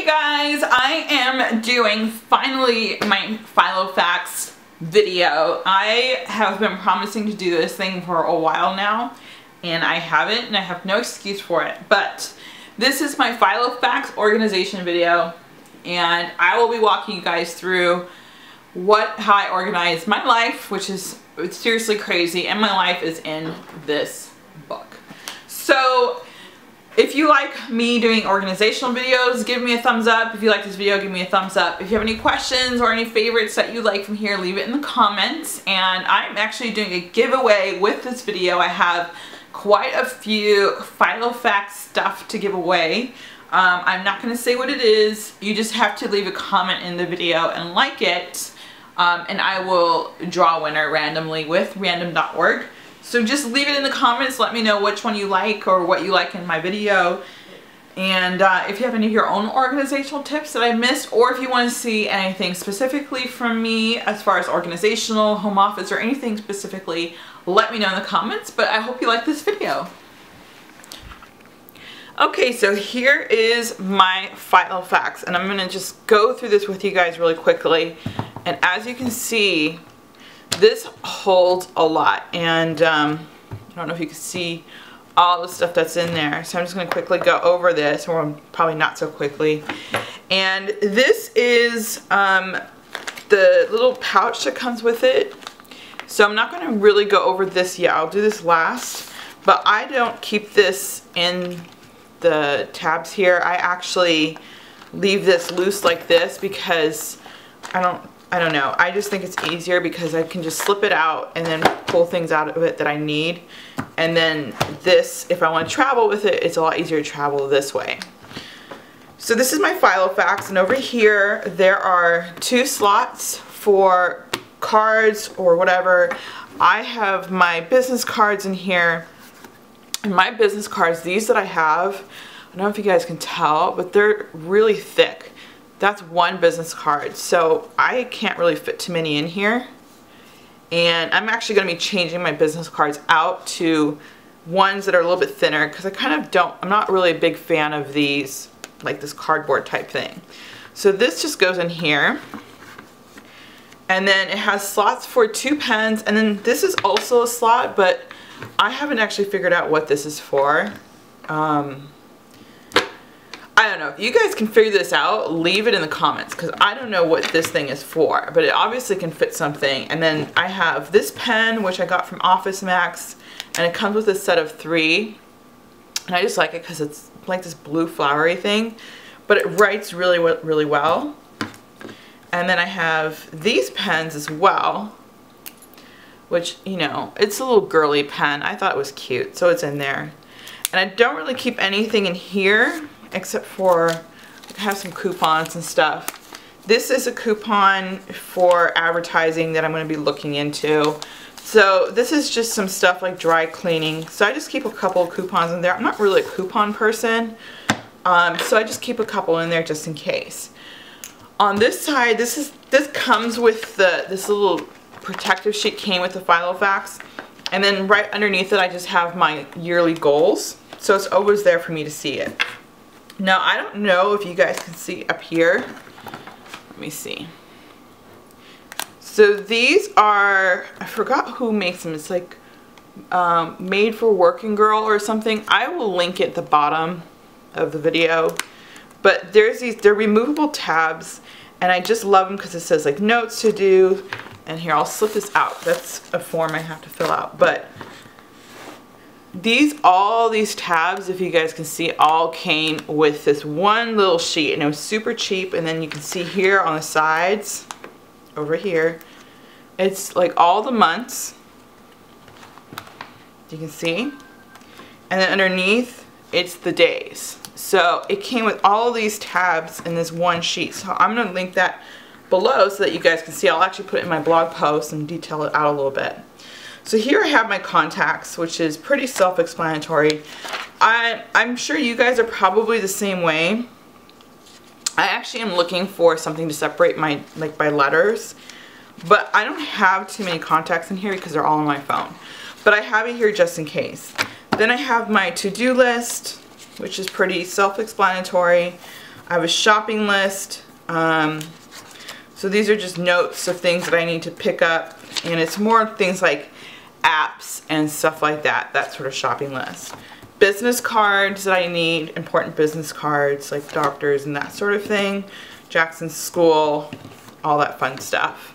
guys, I am doing finally my Filofax video. I have been promising to do this thing for a while now and I haven't, and I have no excuse for it, but this is my Filofax organization video and I will be walking you guys through how I organize my life, which is seriously crazy, and my life is in this book. So if you like me doing organizational videos, give me a thumbs up. If you like this video, give me a thumbs up. If you have any questions or any favorites that you like from here, leave it in the comments. And I'm actually doing a giveaway with this video. I have quite a few Filofax stuff to give away. I'm not going to say what it is. You just have to leave a comment in the video and like it. And I will draw a winner randomly with random.org. So just leave it in the comments, let me know which one you like or what you like in my video. And if you have any of your own organizational tips that I missed, or if you want to see anything specifically from me as far as organizational, home office, or anything specifically, let me know in the comments. But I hope you like this video. Okay, so here is my Filofax, and I'm going to just go through this with you guys really quickly. And as you can see, this holds a lot, and I don't know if you can see all the stuff that's in there, so I'm just going to quickly go over this, or probably not so quickly. And this is the little pouch that comes with it, so I'm not going to really go over this yet. I'll do this last, but I don't keep this in the tabs here. I actually leave this loose like this because I don't know. I just think it's easier because I can just slip it out and then pull things out of it that I need. And then this, if I want to travel with it, it's a lot easier to travel this way. So this is my Filofax, and over here there are 2 slots for cards or whatever. I have my business cards in here. And my business cards, these that I have, I don't know if you guys can tell, but they're really thick. That's one business card, so I can't really fit too many in here. And I'm actually going to be changing my business cards out to ones that are a little bit thinner because I'm not really a big fan of these, like this cardboard type thing. So this just goes in here. And then it has slots for 2 pens, and then this is also a slot, but I haven't actually figured out what this is for. I don't know. If you guys can figure this out, leave it in the comments because I don't know what this thing is for, but it obviously can fit something. And then I have this pen, which I got from Office Max, and it comes with a set of 3. And I just like it because it's like this blue flowery thing, but it writes really, really well. And then I have these pens as well, which, you know, it's a little girly pen. I thought it was cute, so it's in there. And I don't really keep anything in here, except for I have some coupons and stuff. This is a coupon for advertising that I'm going to be looking into. So this is just some stuff like dry cleaning. So I just keep a couple of coupons in there. I'm not really a coupon person, so I just keep a couple in there just in case. On this side, this comes with this little protective sheet came with the Filofax, and then right underneath it I just have my yearly goals. So it's always there for me to see it. Now, I don't know if you guys can see up here. Let me see. So these are, I forgot who makes them. It's like Made for Working Girl or something. I will link it at the bottom of the video. But there's they're removable tabs, and I just love them because it says like notes to do. And here, I'll slip this out. That's a form I have to fill out. But all these tabs, if you guys can see, all came with this one little sheet, and it was super cheap. And then you can see here on the sides, over here, it's like all the months. You can see. And then underneath, it's the days. So it came with all these tabs in this one sheet. So I'm going to link that below so that you guys can see. I'll actually put it in my blog post and detail it out a little bit. So here I have my contacts, which is pretty self-explanatory. I'm sure you guys are probably the same way. I actually am looking for something to separate my letters, but I don't have too many contacts in here because they're all on my phone. But I have it here just in case. Then I have my to-do list, which is pretty self-explanatory. I have a shopping list. So these are just notes of things that I need to pick up, and it's more things like apps and stuff like that, that sort of shopping list. Business cards that I need, important business cards like doctors and that sort of thing, Jackson's school, all that fun stuff.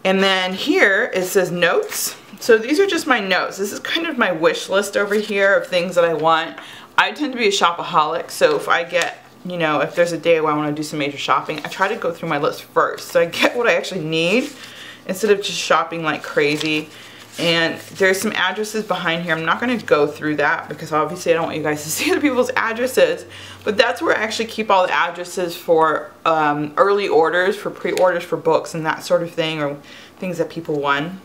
And then here it says notes. So these are just my notes. This is kind of my wish list over here of things that I want. I tend to be a shopaholic, so if I get, you know, if there's a day where I want to do some major shopping, I try to go through my list first so I get what I actually need instead of just shopping like crazy. And there's some addresses behind here. I'm not going to go through that because obviously I don't want you guys to see other people's addresses, but that's where I actually keep all the addresses for early orders, for pre-orders for books and that sort of thing, or things that people won.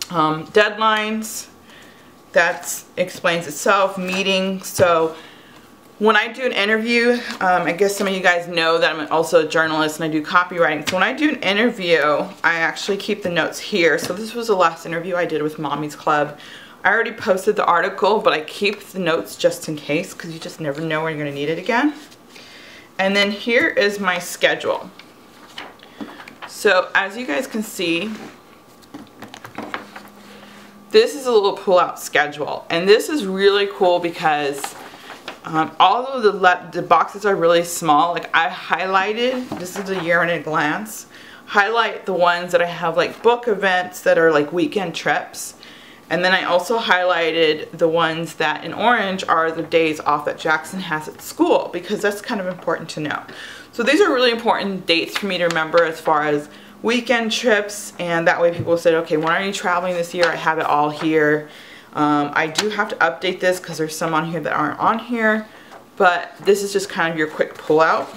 Deadlines, that explains itself. Meetings, so when I do an interview, I guess some of you guys know that I'm also a journalist and I do copywriting. So when I do an interview, I actually keep the notes here. So this was the last interview I did with Mommy's Club. I already posted the article, but I keep the notes just in case because you just never know when you're going to need it again. And then here is my schedule. So as you guys can see, this is a little pull-out schedule. And this is really cool because although the boxes are really small, like I highlighted, this is a year in a glance, highlight the ones that I have like book events that are like weekend trips. And then I also highlighted the ones that in orange are the days off that Jackson has at school, because that's kind of important to know. So these are really important dates for me to remember as far as weekend trips, and that way people say, okay, when are you traveling this year? I have it all here. I do have to update this because there's some on here that aren't on here, but this is just kind of your quick pullout.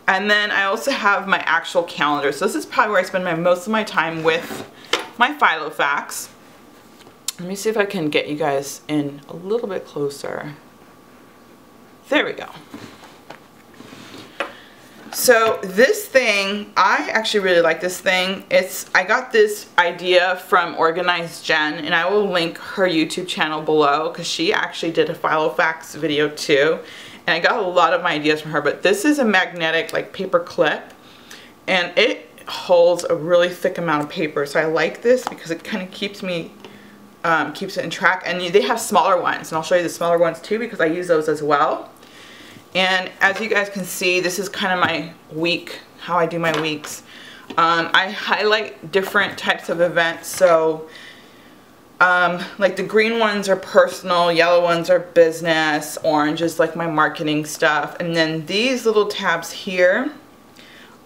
And then I also have my actual calendar. So this is probably where I spend most of my time with my Filofax. Let me see if I can get you guys in a little bit closer. There we go. So this thing, I actually really like this thing. I got this idea from Organized Jen, and I will link her YouTube channel below because she actually did a Filofax video too. And I got a lot of my ideas from her, but this is a magnetic like paper clip, and it holds a really thick amount of paper. So I like this because it kind of keeps me, keeps it in track. And they have smaller ones, and I'll show you the smaller ones too because I use those as well. And as you guys can see, this is kind of my week, how I do my weeks. I highlight different types of events. So like the green ones are personal, yellow ones are business, orange is like my marketing stuff. And then these little tabs here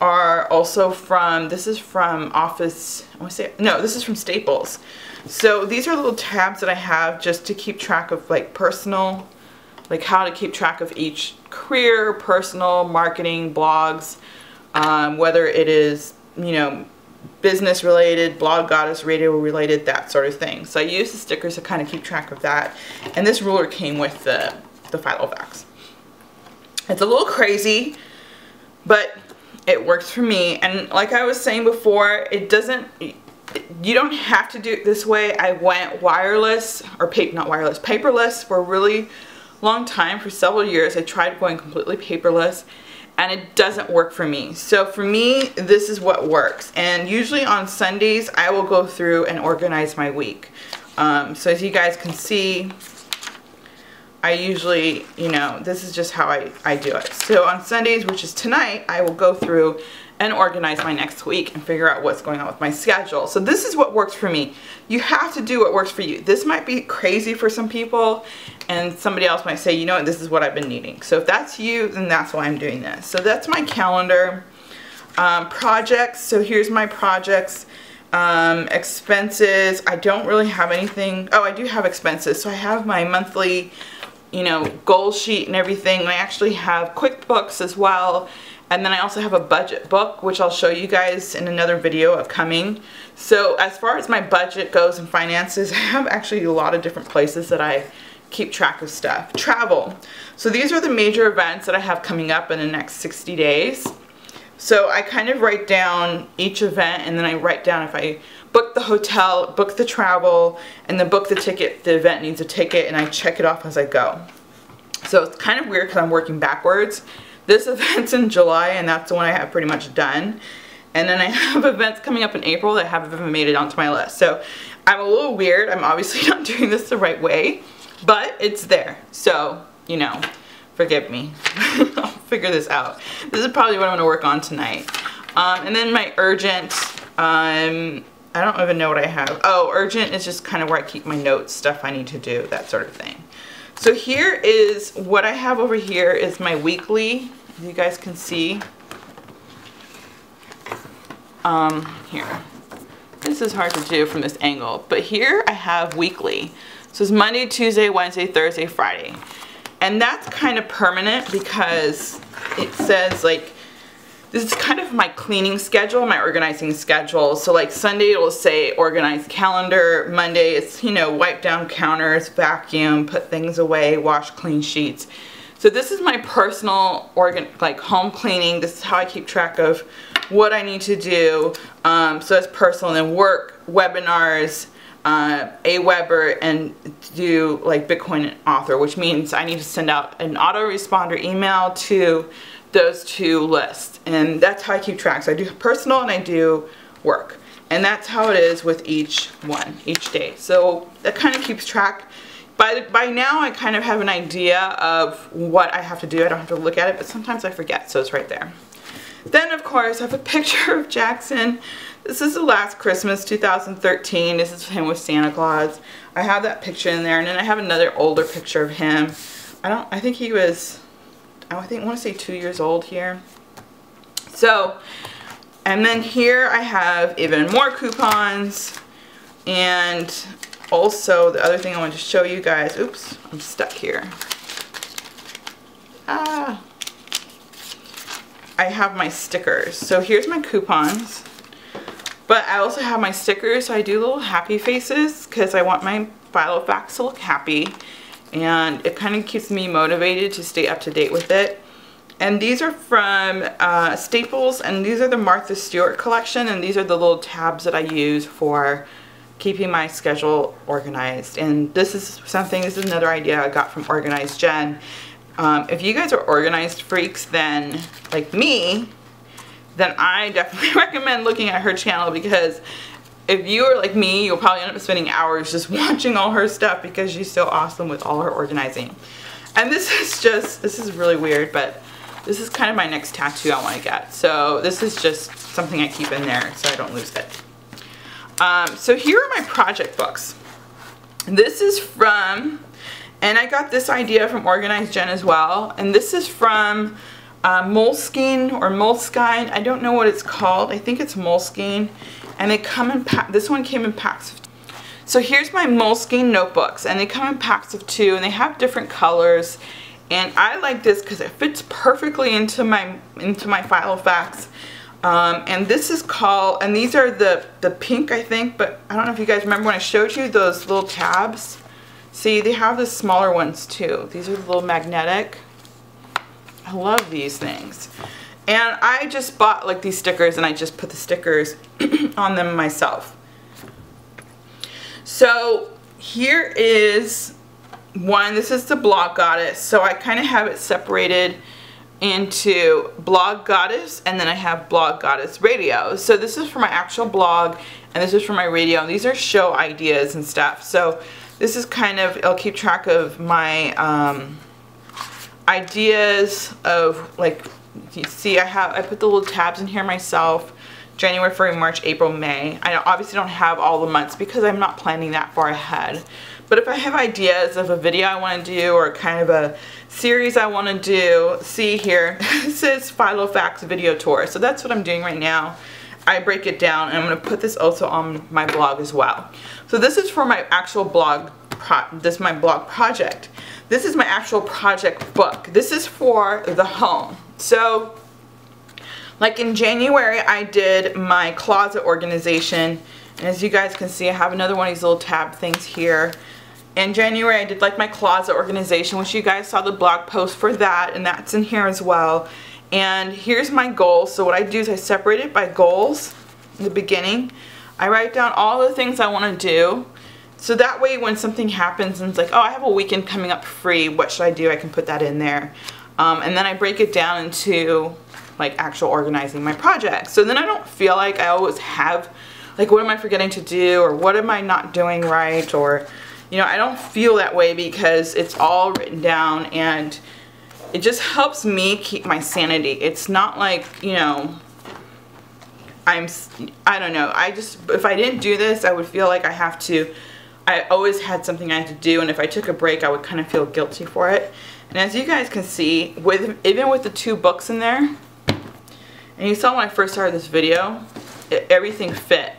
are also from, this is from Office, I want to say, no, this is from Staples. So these are little tabs that I have just to keep track of like personal, like how to keep track of each career, personal, marketing, blogs, whether it is, you know, business related, blog goddess, radio related, that sort of thing. So I use the stickers to kind of keep track of that. And this ruler came with the Filofax. It's a little crazy, but it works for me. And like I was saying before, it doesn't, you don't have to do it this way. I went wireless, or not wireless, paperless for a really long time. For several years I tried going completely paperless, and it doesn't work for me. So for me, this is what works. And usually on Sundays I will go through and organize my week. So as you guys can see, I usually, you know, this is just how I do it. So on Sundays, which is tonight, I will go through and organize my next week and figure out what's going on with my schedule. So this is what works for me. You have to do what works for you. This might be crazy for some people, and somebody else might say, you know what, this is what I've been needing. So if that's you, then that's why I'm doing this. So that's my calendar. Projects, so here's my projects. Expenses, I don't really have anything. Oh, I do have expenses. So I have my monthly, you know, goal sheet and everything. And I actually have QuickBooks as well. And then I also have a budget book, which I'll show you guys in another video upcoming. So as far as my budget goes and finances, I have actually a lot of different places that I keep track of stuff. Travel. So these are the major events that I have coming up in the next 60 days. So I kind of write down each event, and then I write down if I book the hotel, book the travel, and then book the ticket. The event needs a ticket, and I check it off as I go. So it's kind of weird because I'm working backwards. This event's in July, and that's the one I have pretty much done. And then I have events coming up in April that haven't even made it onto my list. So I'm a little weird. I'm obviously not doing this the right way, but it's there. So, you know, forgive me. I'll figure this out. This is probably what I'm going to work on tonight. And then my urgent, I don't even know what I have. Oh, urgent is just kind of where I keep my notes, stuff I need to do, that sort of thing. So here is what I have over here is my weekly. You guys can see. Here. This is hard to do from this angle, but here I have weekly. So it's Monday, Tuesday, Wednesday, Thursday, Friday. And that's kind of permanent because it says like, this is kind of my cleaning schedule, my organizing schedule. So like Sunday it will say organized calendar, Monday it's, you know, wipe down counters, vacuum, put things away, wash clean sheets. So this is my personal like home cleaning. This is how I keep track of what I need to do. So that's personal. And then work, webinars, AWeber, and do like Bitcoin author, which means I need to send out an autoresponder email to those two lists. And that's how I keep track. So I do personal and I do work. And that's how it is with each one, each day. So that kind of keeps track. By now I kind of have an idea of what I have to do. I don't have to look at it, but sometimes I forget, so it's right there. Then of course I have a picture of Jackson. This is the last Christmas, 2013. This is him with Santa Claus. I have that picture in there, and then I have another older picture of him. I think he was, I want to say 2 years old here. So, and then here I have even more coupons, and also the other thing I wanted to show you guys, oops, I'm stuck here. I have my stickers. So here's my coupons, but I also have my stickers. So I do little happy faces because I want my Filofax to look happy, and it kind of keeps me motivated to stay up to date with it. And these are from Staples, and these are the Martha Stewart collection, and these are the little tabs that I use for keeping my schedule organized. And this is another idea I got from Organized Jen. If you guys are organized freaks, then like me, then I definitely recommend looking at her channel, because if you are like me, you'll probably end up spending hours just watching all her stuff because she's so awesome with all her organizing. And this is really weird, but this is kind of my next tattoo I want to get. So this is just something I keep in there so I don't lose it. So here are my project books. This is from, and I got this idea from Organized Jen as well, and this is from Moleskine or Moleskine. I don't know what it's called. I think it's Moleskine, and they come in this one came in packs of 2. So here's my Moleskine notebooks, and they come in packs of 2, and they have different colors. And I like this because it fits perfectly into my Filofax. And this is called, and these are the pink, I think, but I don't know if you guys remember when I showed you those little tabs. See, they have the smaller ones too. These are the little magnetic. I love these things. And I just bought like these stickers, and I just put the stickers on them myself. So here is one. This is the Blog Goddess. So I kind of have it separated into Blog Goddess, and then I have Blog Goddess Radio. So this is for my actual blog, and this is for my radio, and these are show ideas and stuff. So this is kind of, I'll keep track of my ideas of, like, you see I put the little tabs in here myself. January, February, March, April, May. I obviously don't have all the months because I'm not planning that far ahead. But if I have ideas of a video I want to do, or kind of a series I want to do, see here, this is Filofax video tour. So that's what I'm doing right now. I break it down, and I'm going to put this also on my blog as well. So this is for my actual blog, this is my blog project. This is my actual project book. This is for the home. So like in January, I did my closet organization, and as you guys can see, I have another one of these little tab things here. In January, I did like my closet organization, which you guys saw the blog post for that, and that's in here as well. And here's my goals. So what I do is I separate it by goals in the beginning. I write down all the things I want to do, So that way when something happens and it's like, oh, I have a weekend coming up free, what should I do? I can put that in there. And then I break it down into like actual organizing my projects. So then I don't feel like I always have, like, what am I forgetting to do, or what am I not doing right, or, you know, I don't feel that way because it's all written down, and it just helps me keep my sanity. It's not like, you know, I don't know, if I didn't do this, I would feel like I always had something I had to do, and if I took a break, I would kind of feel guilty for it. And as you guys can see, even with the 2 books in there, and you saw when I first started this video, everything fit.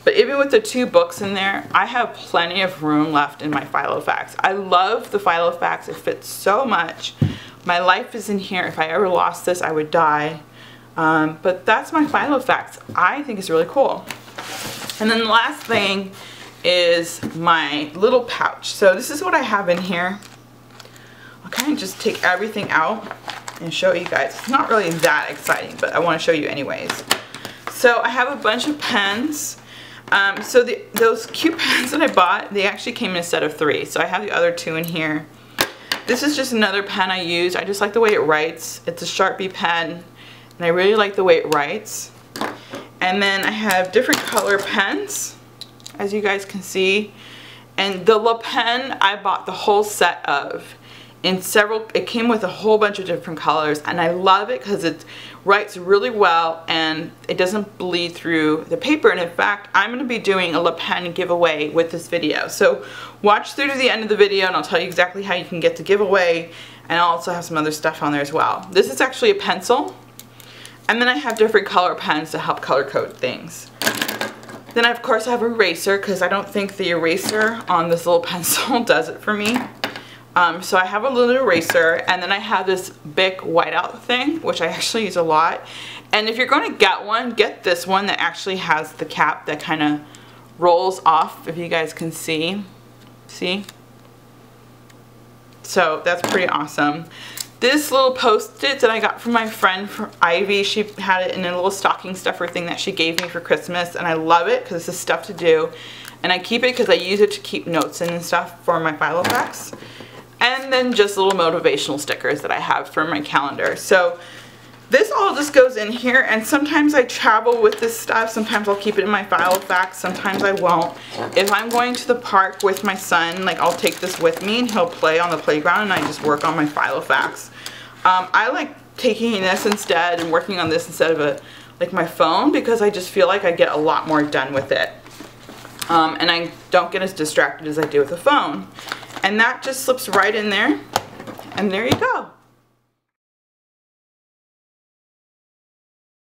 But even with the 2 books in there, I have plenty of room left in my Filofax. I love the Filofax. It fits so much. My life is in here. If I ever lost this, I would die. But that's my Filofax. I think it's really cool. And then the last thing is my little pouch. So this is what I have in here. I'll kind of just take everything out and show you guys. It's not really that exciting, but I want to show you anyways. So I have a bunch of pens. So those cute pens that I bought, they actually came in a set of 3. So I have the other 2 in here. This is just another pen I use. I just like the way it writes. It's a Sharpie pen, and I really like the way it writes. And then I have different color pens, as you guys can see. And the La Pen I bought the whole set of. It came with a whole bunch of different colors, and I love it because it writes really well and it doesn't bleed through the paper. And in fact, I'm going to be doing a La Pen giveaway with this video. So watch through to the end of the video and I'll tell you exactly how you can get the giveaway, and I'll also have some other stuff on there as well. This is actually a pencil, and then I have different color pens to help color code things. Then of course I have an eraser because I don't think the eraser on this little pencil does it for me. So I have a little eraser, and then I have this Bic whiteout thing, which I actually use a lot. And if you're going to get one, get this one that actually has the cap that kind of rolls off, if you guys can see. See? So that's pretty awesome. This little post-it that I got from my friend from Ivy, she had it in a little stocking stuffer thing that she gave me for Christmas, and I love it because it's stuff to do. And I keep it because I use it to keep notes in and stuff for my Filofax. And then just little motivational stickers that I have for my calendar. So this all just goes in here, and sometimes I travel with this stuff. Sometimes I'll keep it in my Filofax, sometimes I won't. If I'm going to the park with my son, like, I'll take this with me and he'll play on the playground and I just work on my Filofax. I like taking this instead and working on this instead of my phone, because I just feel like I get a lot more done with it. And I don't get as distracted as I do with the phone. And that just slips right in there, and there you go.